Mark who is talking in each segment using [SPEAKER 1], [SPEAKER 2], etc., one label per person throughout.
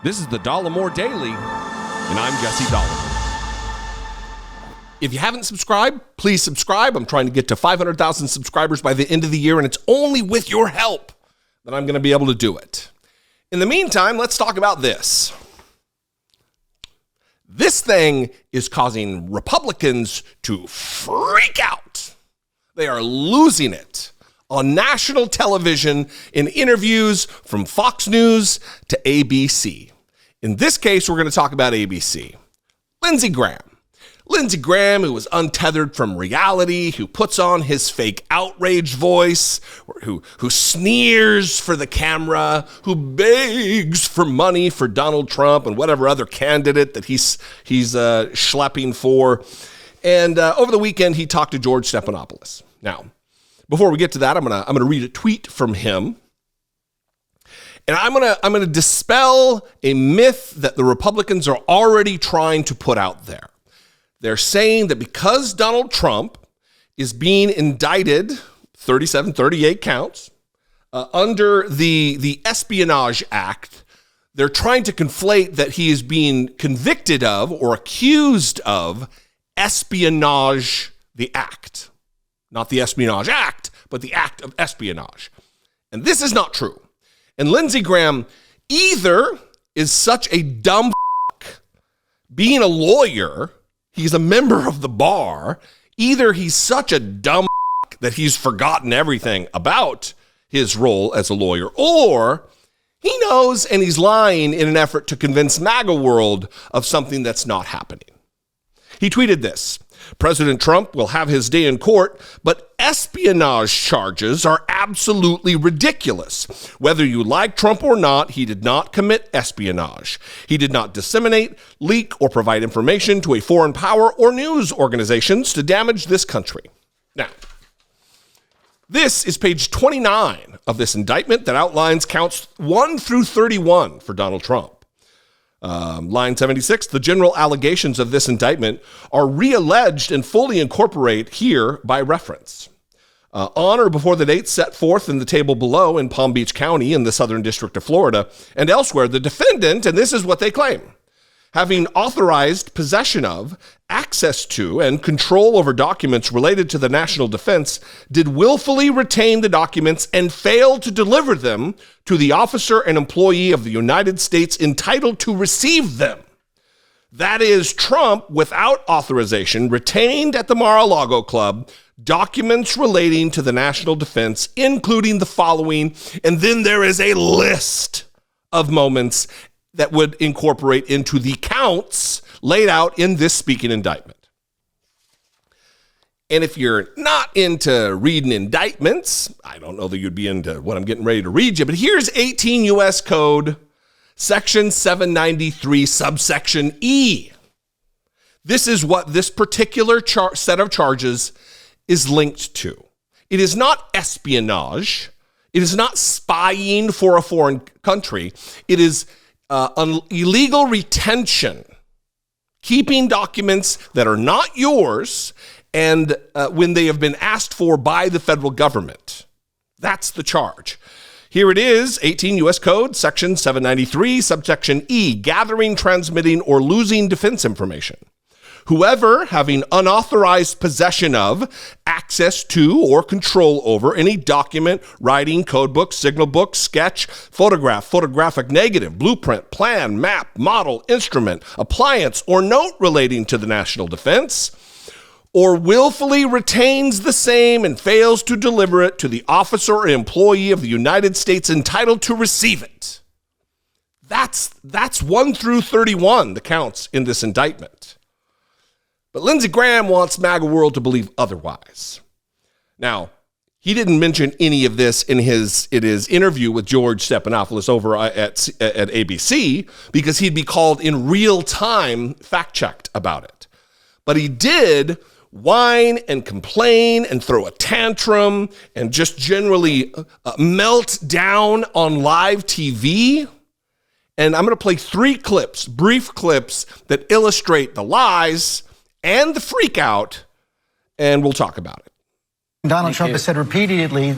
[SPEAKER 1] This is the Dollemore Daily, and I'm Jesse Dollemore. If you haven't subscribed, please subscribe. I'm trying to get to 500,000 subscribers by the end of the year, and it's only with your help that I'm going to be able to do it. In the meantime, let's talk about this. This thing is causing Republicans to freak out. They are losing it on national television in interviews from Fox News to ABC. In this case, we're going to talk about ABC. Lindsey Graham. Lindsey Graham, who is untethered from reality, who puts on his fake outrage voice, who sneers for the camera, who begs for money for Donald Trump and whatever other candidate that he's schlepping for. And over the weekend, he talked to George Stephanopoulos. Now, before we get to that, I'm gonna read a tweet from him, and I'm gonna dispel a myth that the Republicans are already trying to put out there. They're saying that because Donald Trump is being indicted, 37, 38 counts, under the Espionage Act, they're trying to conflate that he is being convicted of or accused of espionage, the act. Not the Espionage Act, but the act of espionage. And this is not true. And Lindsey Graham either is such a dumb being a lawyer, he's a member of the bar, either he's such a dumb that he's forgotten everything about his role as a lawyer, or he knows and he's lying in an effort to convince MAGA world of something that's not happening. He tweeted this: President Trump will have his day in court, but espionage charges are absolutely ridiculous. Whether you like Trump or not, he did not commit espionage. He did not disseminate, leak, or provide information to a foreign power or news organizations to damage this country. Now, this is page 29 of this indictment that outlines counts 1 through 31 for Donald Trump. Line 76, the general allegations of this indictment are re-alleged and fully incorporate here by reference. On or before the date set forth in the table below in Palm Beach County in the Southern District of Florida and elsewhere, the defendant, and this is what they claim, having authorized possession of, access to, and control over documents related to the national defense, did willfully retain the documents and fail to deliver them to the officer and employee of the United States entitled to receive them. That is, Trump, without authorization, retained at the Mar-a-Lago Club documents relating to the national defense, including the following, and then there is a list of moments that would incorporate into the counts laid out in this speaking indictment. And if you're not into reading indictments, I don't know that you'd be into what I'm getting ready to read you, but here's 18 U.S. Code, Section 793, subsection E. This is what this particular set of charges is linked to. It is not espionage. It is not spying for a foreign country. It is illegal retention, keeping documents that are not yours and when they have been asked for by the federal government. That's the charge. Here it is, 18 U.S. Code, Section 793, subsection E, gathering, transmitting, or losing defense information. Whoever, having unauthorized possession of, access to, or control over any document, writing, codebook, signal book, sketch, photograph, photographic negative, blueprint, plan, map, model, instrument, appliance, or note relating to the national defense, or willfully retains the same and fails to deliver it to the officer or employee of the United States entitled to receive it. That's 1 through 31, the counts in this indictment. But Lindsey Graham wants MAGA world to believe otherwise. Now, he didn't mention any of this in his interview with George Stephanopoulos over at ABC because he'd be called in real time fact-checked about it. But he did whine and complain and throw a tantrum and just generally melt down on live TV. And I'm going to play 3 clips, brief clips, that illustrate the lies and the freak out, and we'll talk about it.
[SPEAKER 2] Donald Trump has said repeatedly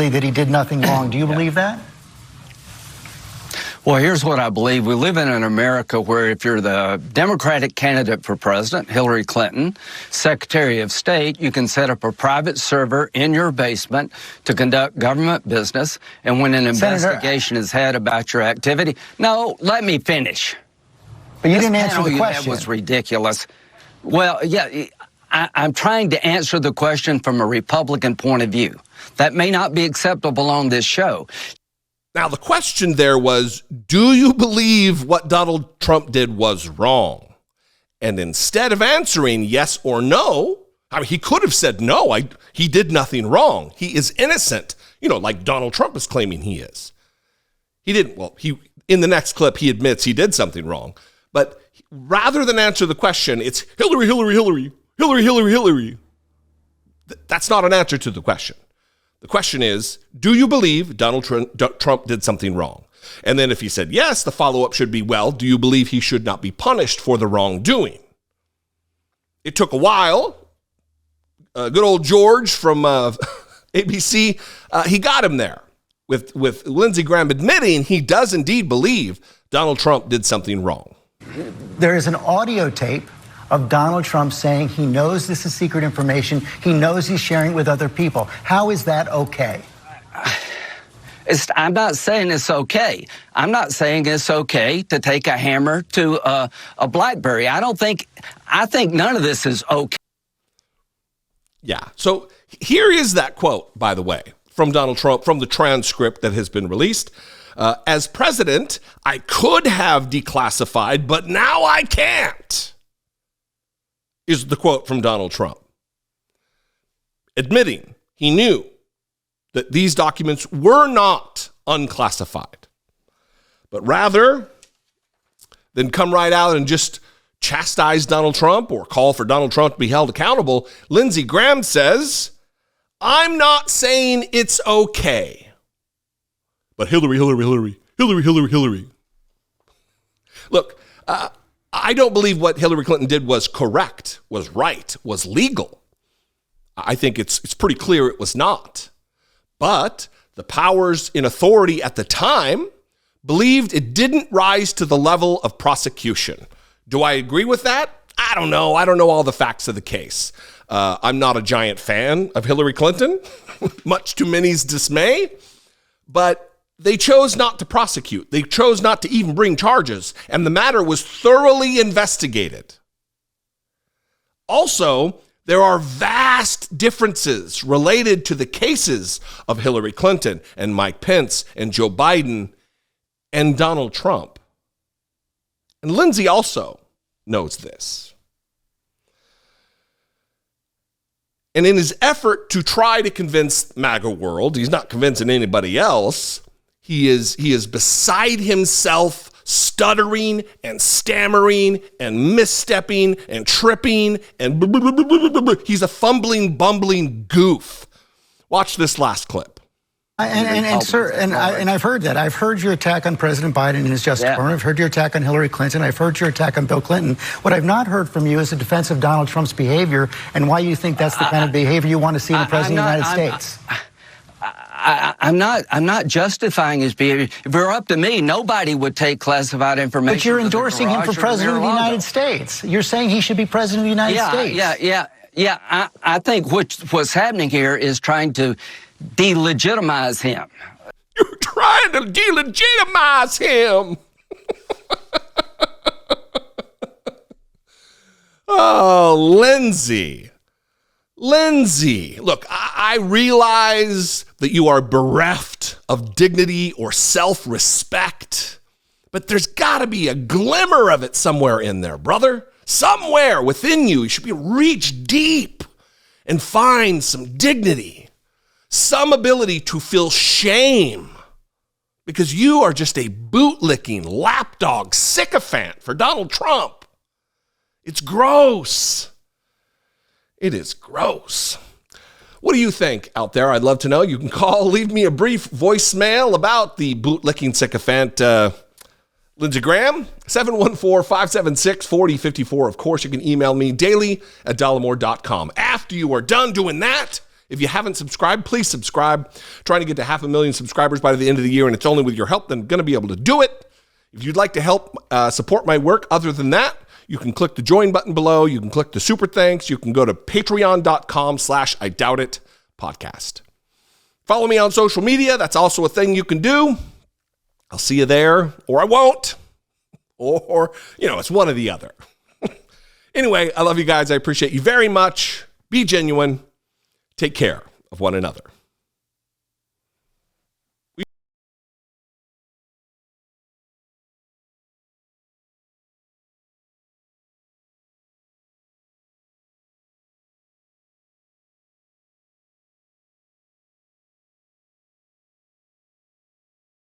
[SPEAKER 2] that he did nothing wrong. Do you believe that?
[SPEAKER 3] Well, here's what I believe. We live in an America where if you're the Democratic candidate for president, Hillary Clinton, Secretary of State, you can set up a private server in your basement to conduct government business. And when an investigation is had about your activity, no, let me finish.
[SPEAKER 2] But you didn't answer the question.
[SPEAKER 3] That was ridiculous. Well, yeah, I'm trying to answer the question from a Republican point of view. That may not be acceptable on this show.
[SPEAKER 1] Now, the question there was, do you believe what Donald Trump did was wrong? And instead of answering yes or no, I mean, he could have said no, he did nothing wrong. He is innocent, like Donald Trump is claiming he is. He didn't, in the next clip, he admits he did something wrong. But rather than answer the question, it's Hillary, Hillary, Hillary, Hillary, Hillary, Hillary. That's not an answer to the question. The question is, do you believe Donald Trump did something wrong? And then if he said yes, the follow-up should be, well, do you believe he should not be punished for the wrongdoing? It took a while. Good old George from ABC, he got him there with Lindsey Graham admitting he does indeed believe Donald Trump did something wrong.
[SPEAKER 2] There is an audio tape of Donald Trump saying he knows this is secret information. He knows he's sharing it with other people. How is that okay?
[SPEAKER 3] I'm not saying it's okay. I'm not saying it's okay to take a hammer to a BlackBerry. I think none of this is okay.
[SPEAKER 1] Yeah. So here is that quote, by the way, from Donald Trump, from the transcript that has been released. As president, I could have declassified, but now I can't, is the quote from Donald Trump. Admitting he knew that these documents were not unclassified, but rather than come right out and just chastise Donald Trump or call for Donald Trump to be held accountable, Lindsey Graham says, I'm not saying it's okay, but Hillary, Hillary, Hillary, Hillary, Hillary, Hillary. Look, I don't believe what Hillary Clinton did was correct, was right, was legal. I think it's pretty clear it was not. But the powers in authority at the time believed it didn't rise to the level of prosecution. Do I agree with that? I don't know. I don't know all the facts of the case. I'm not a giant fan of Hillary Clinton, much to many's dismay, but they chose not to prosecute. They chose not to even bring charges, and the matter was thoroughly investigated. Also, there are vast differences related to the cases of Hillary Clinton and Mike Pence and Joe Biden and Donald Trump. And Lindsey also knows this. And in his effort to try to convince MAGA world, he's not convincing anybody else, he is beside himself, stuttering and stammering and misstepping and tripping, and he's a fumbling, bumbling goof. Watch this last clip.
[SPEAKER 2] Sir, I've heard that. I've heard your attack on President Biden and his Justice Department. I've heard your attack on Hillary Clinton. I've heard your attack on Bill Clinton. What I've not heard from you is a defense of Donald Trump's behavior and why you think that's the kind of behavior you want to see in the President of the United States.
[SPEAKER 3] I'm not justifying his behavior. If it were up to me, nobody would take classified information.
[SPEAKER 2] But you're endorsing him for President of the United States. You're saying he should be President of the United States. Yeah.
[SPEAKER 3] I think what's happening here is trying to delegitimize him.
[SPEAKER 1] You're trying to delegitimize him. Oh, Lindsey. Look, I realize that you are bereft of dignity or self-respect, but there's got to be a glimmer of it somewhere in there, brother. Somewhere within you, you should reach deep and find some dignity, some ability to feel shame, because you are just a bootlicking lapdog sycophant for Donald Trump. It's gross. It is gross. What do you think out there? I'd love to know. You can call, leave me a brief voicemail about the bootlicking sycophant, Lindsey Graham, 714-576-4054. Of course, you can email me daily@dollemore.com. After you are done doing that, if you haven't subscribed, please subscribe. Trying to get to 500,000 subscribers by the end of the year, and it's only with your help that I'm going to be able to do it. If you'd like to help support my work other than that, you can click the join button below. You can click the super thanks. You can go to patreon.com/IDoubtIt podcast. Follow me on social media. That's also a thing you can do. I'll see you there, or I won't. Or it's one or the other. Anyway, I love you guys. I appreciate you very much. Be genuine. Take care of one another.